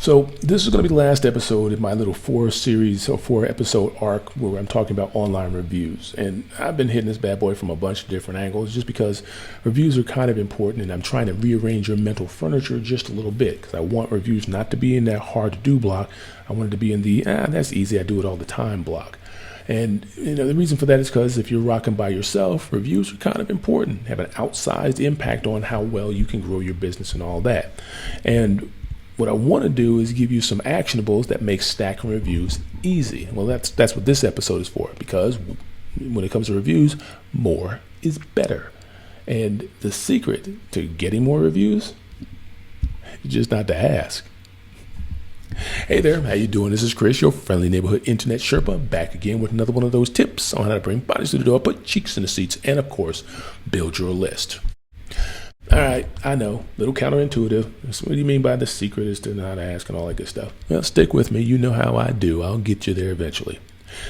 So this is going to be the last episode in my little 4 episode arc where I'm talking about online reviews. And I've been hitting this bad boy from a bunch of different angles just because reviews are kind of important, and I'm trying to rearrange your mental furniture just a little bit because I want reviews not to be in that hard to do block. I want it to be in the, that's easy, I do it all the time block. And the reason for that is because if you're rocking by yourself, reviews are kind of important, have an outsized impact on how well you can grow your business and all that. And what I want to do is give you some actionables that make stacking reviews easy. Well, that's what this episode is for, because when it comes to reviews, more is better. And the secret to getting more reviews is just not to ask. Hey there, how you doing? This is Chris, your friendly neighborhood internet Sherpa, back again with another one of those tips on how to bring bodies to the door, put cheeks in the seats, and of course, build your list. All right, I know, a little counterintuitive. So what do you mean by the secret is to not ask and all that good stuff? Well, stick with me. You know how I do. I'll get you there eventually.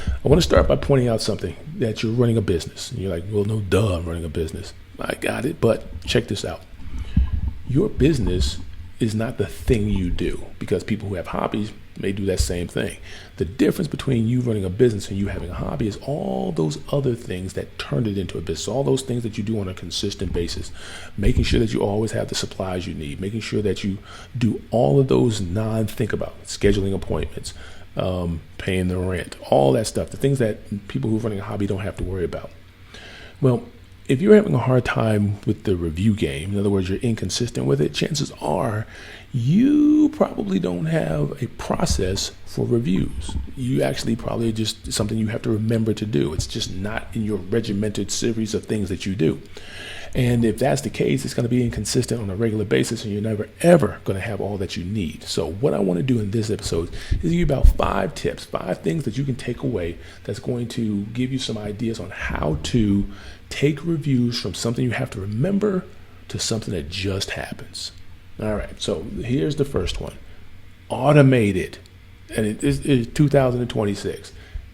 I want to start by pointing out something, that you're running a business. And you're like, well, no, duh, I'm running a business. I got it, but check this out. Your business is not the thing you do, because people who have hobbies may do that same thing. The difference between you running a business and you having a hobby is all those other things that turned it into a business, all those things that you do on a consistent basis, making sure that you always have the supplies you need, making sure that you do all of those non-think about, scheduling appointments, paying the rent, all that stuff, the things that people who are running a hobby don't have to worry about. Well, if you're having a hard time with the review game, in other words, you're inconsistent with it, chances are you probably don't have a process for reviews. You actually probably just something you have to remember to do. It's just not in your regimented series of things that you do. And if that's the case, it's going to be inconsistent on a regular basis, and you're never, ever going to have all that you need. So what I want to do in this episode is give you about 5 tips, 5 things that you can take away that's going to give you some ideas on how to take reviews from something you have to remember to something that just happens. All right, so here's the first one. Automate it. And it is 2026.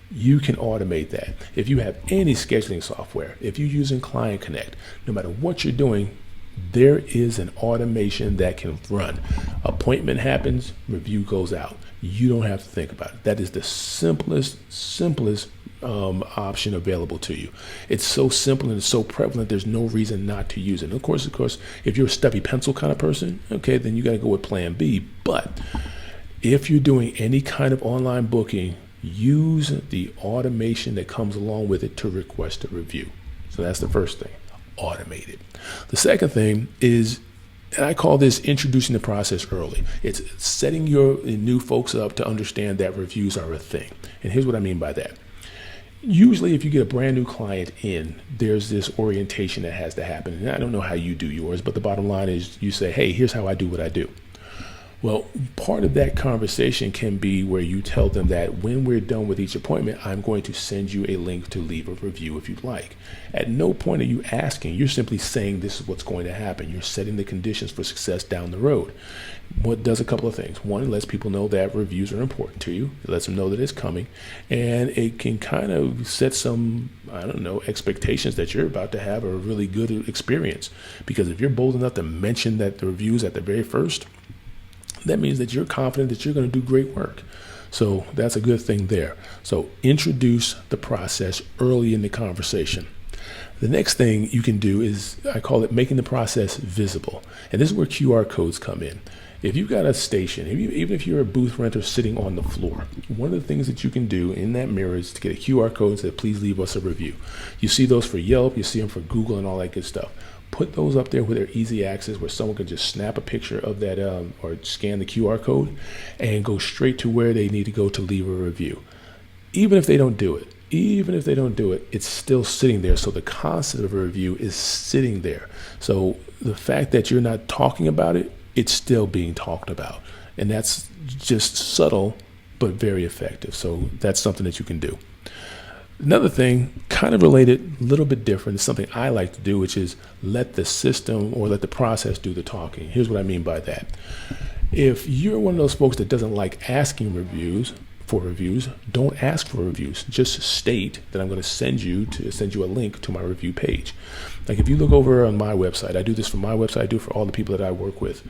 You can automate that. If you have any scheduling software, if you're using Client Connect, no matter what you're doing, there is an automation that can run. Appointment happens, review goes out. You don't have to think about it. That is the simplest option available to you. It's so simple and it's so prevalent, there's no reason not to use it. And of course, if you're a stubby pencil kind of person, okay, then you got to go with plan B. But if you're doing any kind of online booking, use the automation that comes along with it to request a review. So that's the first thing, automate it. The second thing is, and I call this introducing the process early. It's setting your new folks up to understand that reviews are a thing. And here's what I mean by that. Usually if you get a brand new client in, there's this orientation that has to happen. And I don't know how you do yours, but the bottom line is you say, hey, here's how I do what I do. Well, part of that conversation can be where you tell them that when we're done with each appointment, I'm going to send you a link to leave a review if you'd like. At no point are you asking, you're simply saying this is what's going to happen. You're setting the conditions for success down the road. What does a couple of things. One, it lets people know that reviews are important to you. It lets them know that it's coming. And it can kind of set some, expectations that you're about to have a really good experience. Because if you're bold enough to mention that the reviews at the very first, that means that you're confident that you're going to do great work. So that's a good thing there. So introduce the process early in the conversation. The next thing you can do is, I call it making the process visible. And this is where QR codes come in. If you've got a station, even if you're a booth renter sitting on the floor, one of the things that you can do in that mirror is to get a QR code and say, please leave us a review. You see those for Yelp, you see them for Google and all that good stuff. Put those up there where they're easy access, where someone can just snap a picture of that or scan the QR code and go straight to where they need to go to leave a review. Even if they don't do it, it's still sitting there. So the concept of a review is sitting there. So the fact that you're not talking about it, it's still being talked about. And that's just subtle, but very effective. So that's something that you can do. Another thing, kind of related, a little bit different, is something I like to do, which is let the system or let the process do the talking. Here's what I mean by that. If you're one of those folks that doesn't like asking for reviews, don't ask for reviews. Just state that I'm going to send you a link to my review page. Like if you look over on my website, I do this for my website, I do it for all the people that I work with.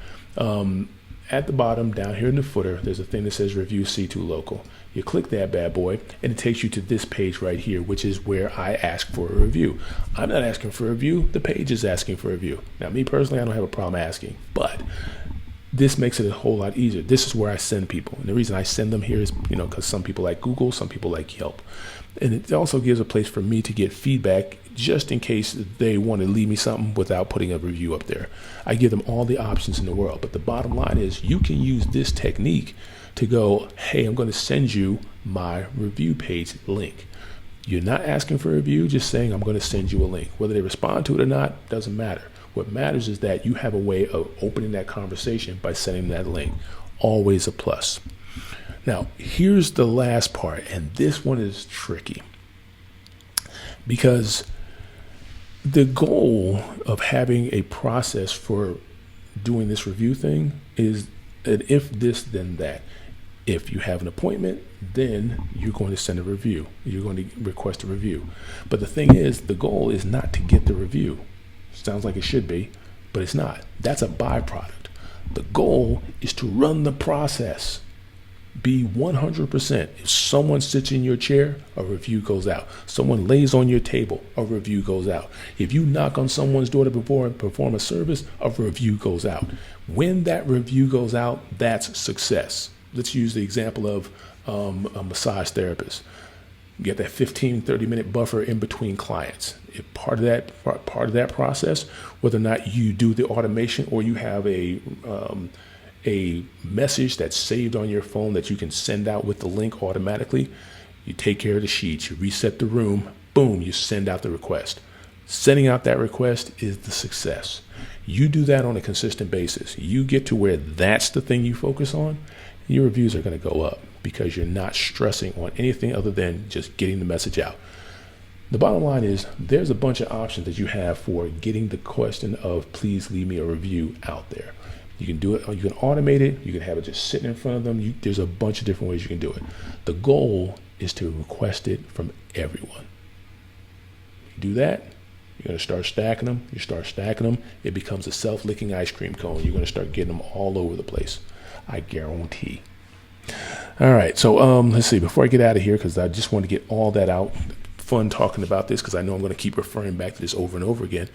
at the bottom down here in the footer, there's a thing that says review C2 local. You click that bad boy and it takes you to this page right here, which is where I ask for a review. I'm not asking for a review, the page is asking for a review. Now, me personally, I don't have a problem asking, but this makes it a whole lot easier. This is where I send people. And the reason I send them here is, because some people like Google, some people like Yelp. And it also gives a place for me to get feedback just in case they want to leave me something without putting a review up there. I give them all the options in the world. But the bottom line is you can use this technique to go, hey, I'm going to send you my review page link. You're not asking for a review, just saying I'm going to send you a link. Whether they respond to it or not, doesn't matter. What matters is that you have a way of opening that conversation by sending that link. Always a plus. Now, here's the last part, and this one is tricky because the goal of having a process for doing this review thing is an if this, then that. If you have an appointment, then you're going to send a review. You're going to request a review. But the thing is, the goal is not to get the review. Sounds like it should be, but it's not. That's a byproduct. The goal is to run the process. Be 100%. If someone sits in your chair, a review goes out. Someone lays on your table, a review goes out. If you knock on someone's door to perform a service, a review goes out. When that review goes out, that's success. Let's use the example of a massage therapist. You get that 15, 30-minute buffer in between clients. If part of that process, whether or not you do the automation or you have a message that's saved on your phone that you can send out with the link automatically, you take care of the sheets, you reset the room, boom, you send out the request. Sending out that request is the success. You do that on a consistent basis. You get to where that's the thing you focus on, your reviews are going to go up because you're not stressing on anything other than just getting the message out. The bottom line is there's a bunch of options that you have for getting the question of please leave me a review out there. You can do it, you can automate it, you can have it just sitting in front of them. There's a bunch of different ways you can do it. The goal is to request it from everyone. You do that, you're going to start stacking them. You start stacking them, it becomes a self-licking ice cream cone. You're going to start getting them all over the place. I guarantee. All right, so let's see. Before I get out of here, because I just want to get all that out, fun talking about this because I know I'm going to keep referring back to this over and over again.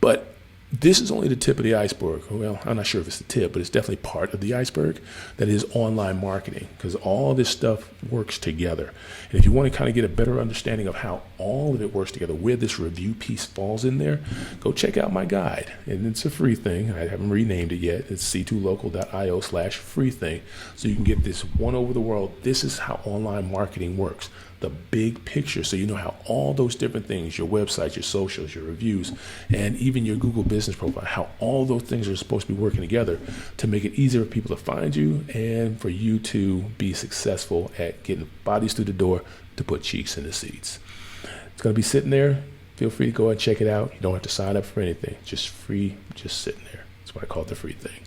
But this is only the tip of the iceberg. Well, I'm not sure if it's the tip, but it's definitely part of the iceberg that is online marketing, because all this stuff works together. And if you want to kind of get a better understanding of how all of it works together, where this review piece falls in there, go check out my guide. And it's a free thing. I haven't renamed it yet. It's c2local.io/free thing. So you can get this one over the world. This is how online marketing works. The big picture, so you know how all those different things, your websites, your socials, your reviews, and even your Google business profile, how all those things are supposed to be working together to make it easier for people to find you and for you to be successful at getting bodies through the door to put cheeks in the seats. It's going to be sitting there. Feel free to go and check it out. You don't have to sign up for anything. Just free, just sitting there. That's why I call it the free thing.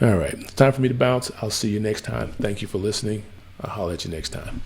All right, it's time for me to bounce. I'll see you next time. Thank you for listening. I'll holler at you next time.